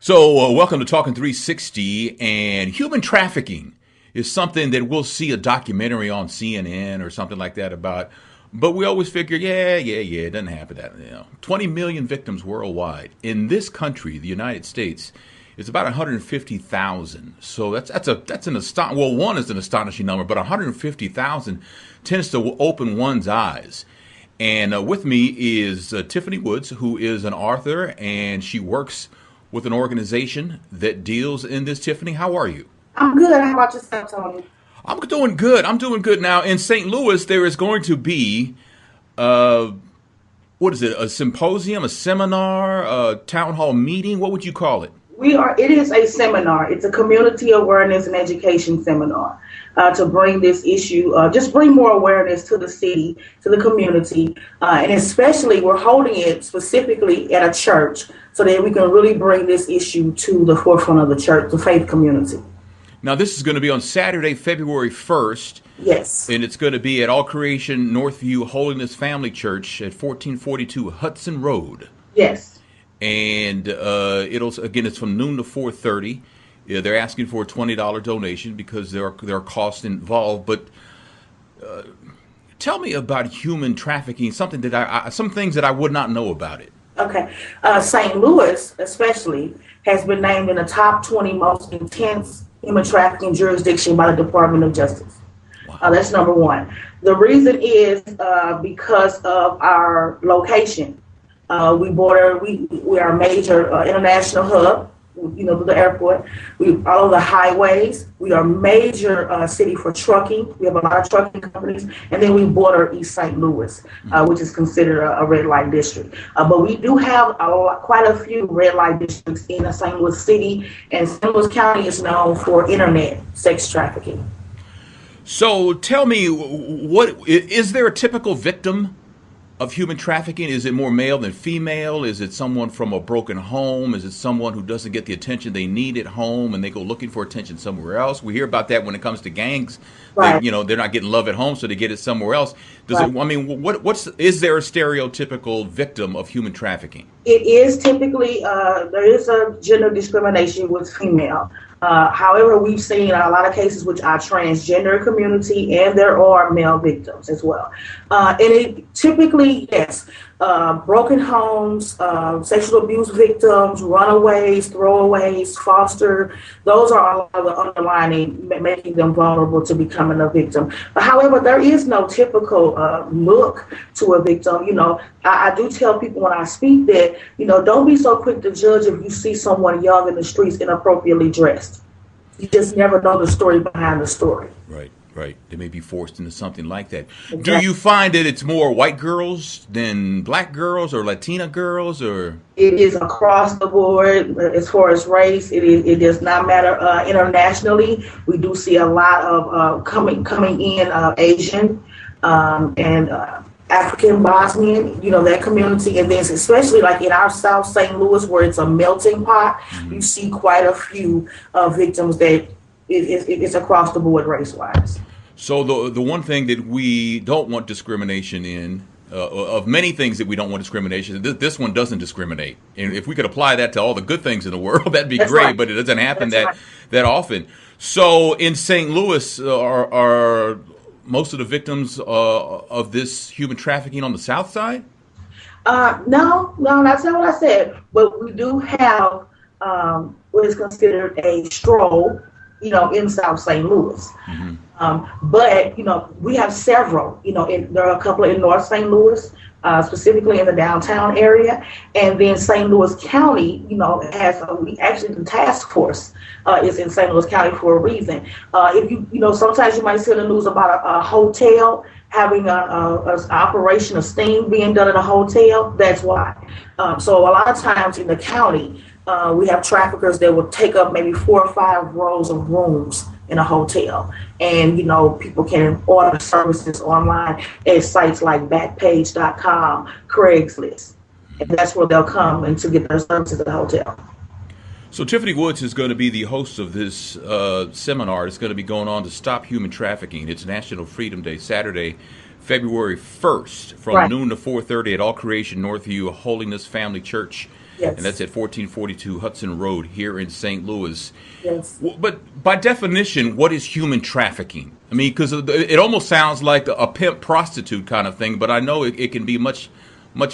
Welcome to Talkin360. And human trafficking is something that we'll see a documentary on CNN or something like that about. But we always figure, it doesn't happen. 20 million victims worldwide. In this country, the United States, it's about 150,000. So that's an astonishing. Well, one is an astonishing number, but 150,000 tends to open one's eyes. And with me is Tiffany Woods, who is an author, and she works with an organization that deals in this. Tiffany, how are you? I'm good. How about yourself, Tony? I'm doing good. Now, in St. Louis, there is going to be, what is it, a symposium, a seminar, a town hall meeting? What would you call it? It is a seminar. It's a community awareness and education seminar to bring this issue, just bring more awareness to the city, to the community. And especially we're holding it specifically at a church so that we can really bring this issue to the forefront of the church, the faith community. Now, this is going to be on Saturday, February 1st. Yes. And it's going to be at All Creation Northview Holiness Family Church at 1442 Hudson Road. Yes. And it's from noon to 4:30. They're asking for a $20 donation because there are costs involved. But tell me about human trafficking. Some things that I would not know about it. Okay. St. Louis, especially, has been named in the top 20 most intense human trafficking jurisdiction by the Department of Justice. Wow. That's number one. The reason is because of our location. We are a major international hub, the airport. All of the highways. We are a major city for trucking. We have a lot of trucking companies. And then we border East St. Louis, which is considered a red light district. But we do have quite a few red light districts in St. Louis City. And St. Louis County is known for internet sex trafficking. So tell me, is there a typical victim of human trafficking? Is it more male than female? Is it someone from a broken home? Is it someone who doesn't get the attention they need at home and they go looking for attention somewhere else? We hear about that when it comes to gangs. Right. They're not getting love at home, so they get it somewhere else. Is there a stereotypical victim of human trafficking? It is typically, there is a gender discrimination with female. However, we've seen a lot of cases which are transgender community, and there are male victims as well. And it typically, yes, broken homes, sexual abuse victims, runaways, throwaways, foster, those are all of the underlining, making them vulnerable to becoming a victim. However, there is no typical look to a victim. I do tell people when I speak that, don't be so quick to judge if you see someone young in the streets inappropriately dressed. You just never know the story behind the story. Right. They may be forced into something like that. Exactly. Do you find that it's more white girls than black girls or Latina girls, or? It is across the board as far as race. It does not matter. Internationally, we do see a lot of coming in Asian and African Bosnian, that community, and then especially like in our South St. Louis, where it's a melting pot, you see quite a few victims that it's across the board race-wise. So the one thing that we don't want discrimination in, of many things that we don't want discrimination, this one doesn't discriminate. And if we could apply that to all the good things in the world, that'd be great. Right. But it doesn't happen that often. So in St. Louis, are most of the victims of this human trafficking on the south side? No, that's not what I said. But we do have what is considered a stroll, in South St. Louis. But, we have several, there are a couple in North St. Louis, specifically in the downtown area. And then St. Louis County, actually the task force is in St. Louis County for a reason. If sometimes you might see in the news about a hotel having an operation of sting being done at a hotel. That's why. So a lot of times in the county, we have traffickers that will take up maybe 4 or 5 rows of rooms in a hotel. And, people can order services online at sites like Backpage.com, Craigslist. And that's where they'll come and to get their services at the hotel. So Tiffany Woods is going to be the host of this seminar. It's going to be going on to stop human trafficking. It's National Freedom Day, Saturday, February 1st, from noon to 4:30 at All Creation Northview Holiness Family Church and that's Yes. at 1442 Hudson Road here in St. Louis. Yes. But by definition, what is human trafficking? I mean, because it almost sounds like a pimp prostitute kind of thing, but I know it can be much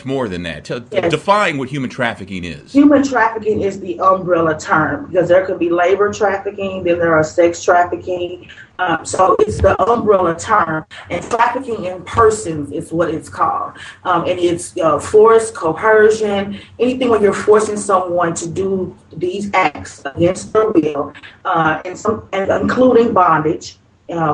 more than that. Yes. Define what human trafficking is. Human trafficking is the umbrella term because there could be labor trafficking, then there are sex trafficking. So it's the umbrella term, and trafficking in persons is what it's called. And it's force, coercion, anything where you're forcing someone to do these acts against their will, and including bondage,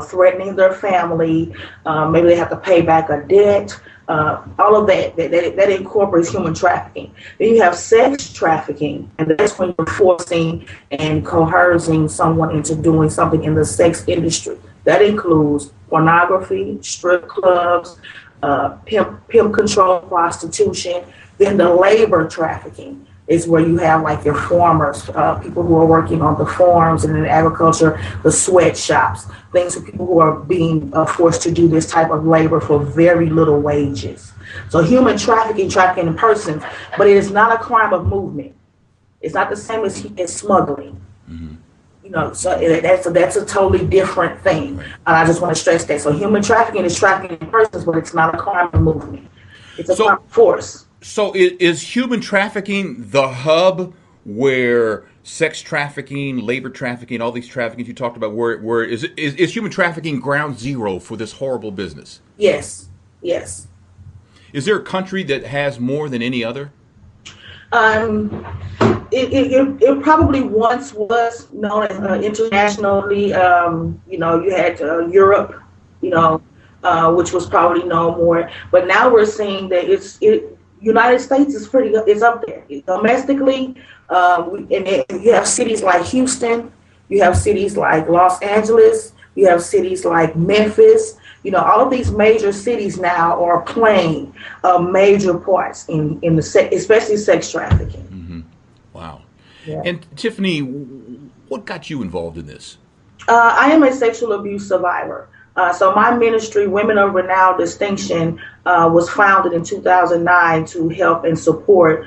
threatening their family. Maybe they have to pay back a debt. All of that incorporates human trafficking. Then you have sex trafficking, and that's when you're forcing and coercing someone into doing something in the sex industry. That includes pornography, strip clubs, pimp control, prostitution. Then the labor trafficking is where you have like your farmers, people who are working on the farms and in agriculture, the sweatshops, things for people who are being forced to do this type of labor for very little wages. So human trafficking in persons, but it is not a crime of movement. It's not the same as smuggling. Mm-hmm. You know, so that's a totally different thing. Right. And I just want to stress that. So human trafficking is trafficking in persons, but it's not a crime of movement. It's a crime of force. So is human trafficking the hub where sex trafficking, labor trafficking, all these traffickings you talked about, where is human trafficking ground zero for this horrible business? Yes. Yes. Is there a country that has more than any other? It probably once was known as internationally. You had Europe, which was probably known more. But now we're seeing that United States is up there domestically. You have cities like Houston, you have cities like Los Angeles, you have cities like Memphis. All of these major cities now are playing major parts in especially sex trafficking. Mm-hmm. Wow. Yeah. And Tiffany, what got you involved in this? I am a sexual abuse survivor. So my ministry, Women of Renowned Distinction, was founded in 2009 to help and support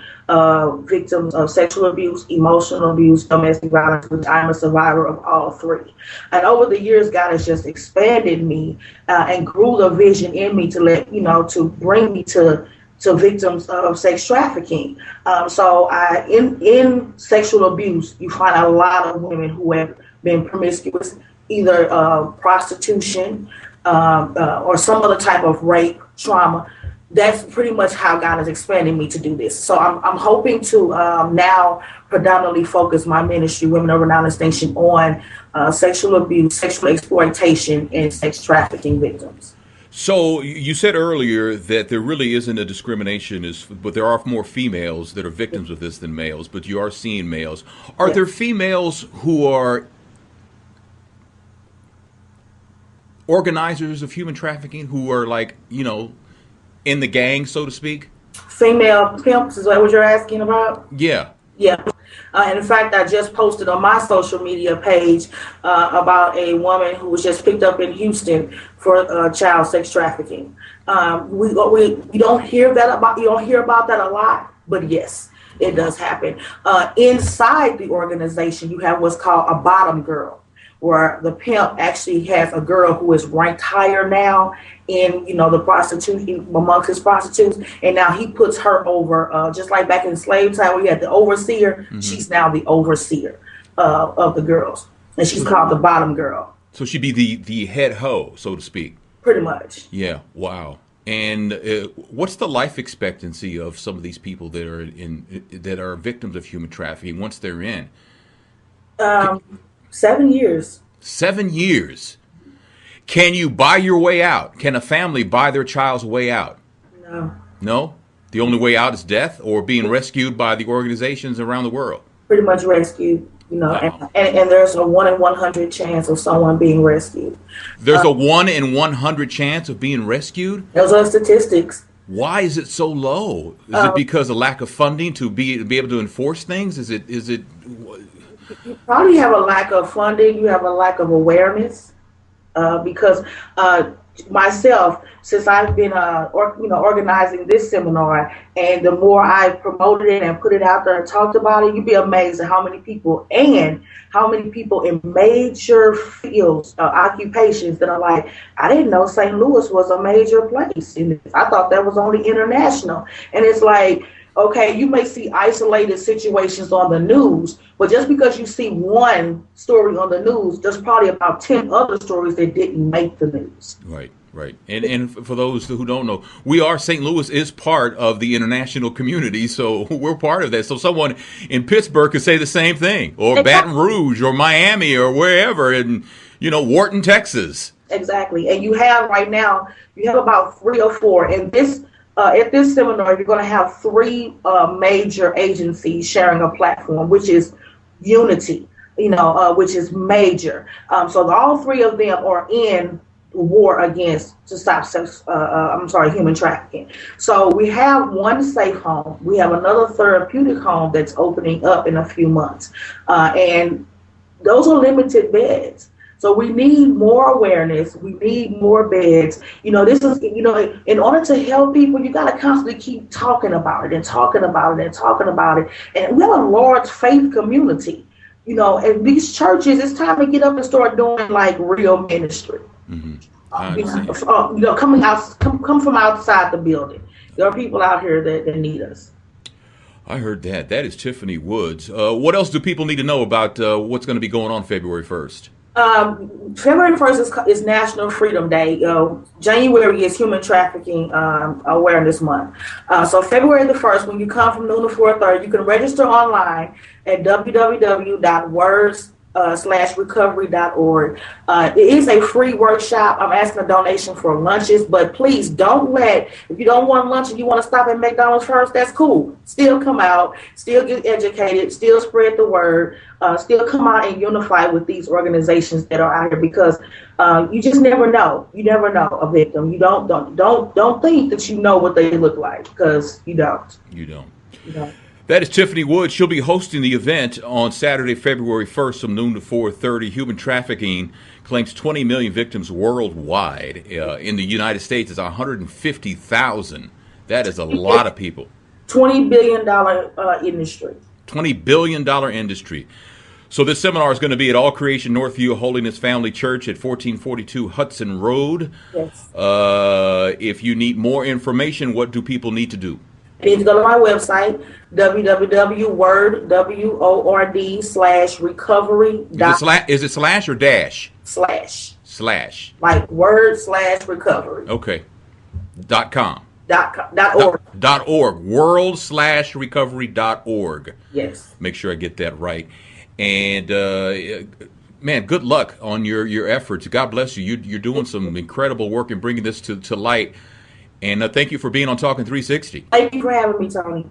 victims of sexual abuse, emotional abuse, domestic violence, which I'm a survivor of all three. And over the years, God has just expanded me and grew the vision in me to bring me to victims of sex trafficking. So in sexual abuse, you find a lot of women who have been promiscuous, either prostitution or some other type of rape, trauma. That's pretty much how God is expanding me to do this. So I'm hoping to now predominantly focus my ministry, Women of Renowned Distinction, on sexual abuse, sexual exploitation, and sex trafficking victims. So you said earlier that there really isn't a discrimination, but there are more females that are victims of this than males, but you are seeing males. Are there females who are organizers of human trafficking, who are in the gang, so to speak? Female pimps, is that what you're asking about? Yeah. Yeah. In fact, I just posted on my social media page about a woman who was just picked up in Houston for child sex trafficking. We don't hear that about. You don't hear about that a lot, but yes, it does happen. Inside the organization, you have what's called a bottom girl, where the pimp actually has a girl who is ranked higher now in, the prostitution, amongst his prostitutes, and now he puts her over, just like back in slave time where you had the overseer. Mm-hmm. She's now the overseer of the girls, and she's called the bottom girl. So she'd be the head hoe, so to speak. Pretty much. Yeah. Wow. And what's the life expectancy of some of these people that are victims of human trafficking once they're in? 7 years. 7 years. Can you buy your way out? Can a family buy their child's way out? No. No? The only way out is death or being rescued by the organizations around the world? Pretty much rescued, Wow. and there's a 1 in 100 chance of someone being rescued. There's a 1 in 100 chance of being rescued? Those are statistics. Why is it so low? Is it because of lack of funding to be able to enforce things? Is it? You probably have a lack of funding. You have a lack of awareness because myself, since I've been organizing this seminar, and the more I promoted it and put it out there and talked about it, you'd be amazed at how many people in major fields, occupations, that are like, I didn't know St. Louis was a major place. And I thought that was only international. And it's like, okay, you may see isolated situations on the news, but just because you see one story on the news, there's probably about 10 other stories that didn't make the news. Right, right. And for those who don't know, St. Louis is part of the international community, so we're part of that. So someone in Pittsburgh could say the same thing, or Baton Rouge, or Miami, or wherever, in, Wharton, Texas. Exactly. And you have right now, you have about 3 or 4. And at this seminar, you're going to have 3 major agencies sharing a platform, which is Unity, which is major. So all 3 of them are in war to stop human trafficking. So we have one safe home. We have another therapeutic home that's opening up in a few months. And those are limited beds. So we need more awareness. We need more beds. This is, in order to help people, you got to constantly keep talking about it and talking about it and talking about it. And we have a large faith community, and these churches, it's time to get up and start doing like real ministry. Mm-hmm. Come from outside the building. There are people out here that need us. I heard that. That is Tiffany Woods. What else do people need to know about what's going to be going on February 1st? February 1st is National Freedom Day. January is Human Trafficking Awareness Month. So February the 1st, when you come from noon to 4:30, you can register online at www.words/recovery.org. It is a free workshop. I'm asking a donation for lunches, but please if you don't want lunch and you want to stop at McDonald's first, that's cool. Still come out, still get educated, still spread the word, still come out and unify with these organizations that are out here, because you just never know. You never know a victim. You don't think that you know what they look like, because you don't. You don't. You don't. That is Tiffany Woods. She'll be hosting the event on Saturday, February 1st from noon to 4:30. Human trafficking claims 20 million victims worldwide. In the United States, it's 150,000. That is a lot of people. $20 billion industry. $20 billion industry. So this seminar is going to be at All Creation Northview Holiness Family Church at 1442 Hudson Road. Yes. If you need more information, what do people need to do? You need to go to my website, www.word.recovery. Is it slash or dash? Slash. Slash. Like word/recovery. Okay. .com. .org. .org. World/recovery.org. Yes. Make sure I get that right. And man, good luck on your efforts. God bless you. You're doing some incredible work in bringing this to light. And thank you for being on Talkin360. Thank you for having me, Tony.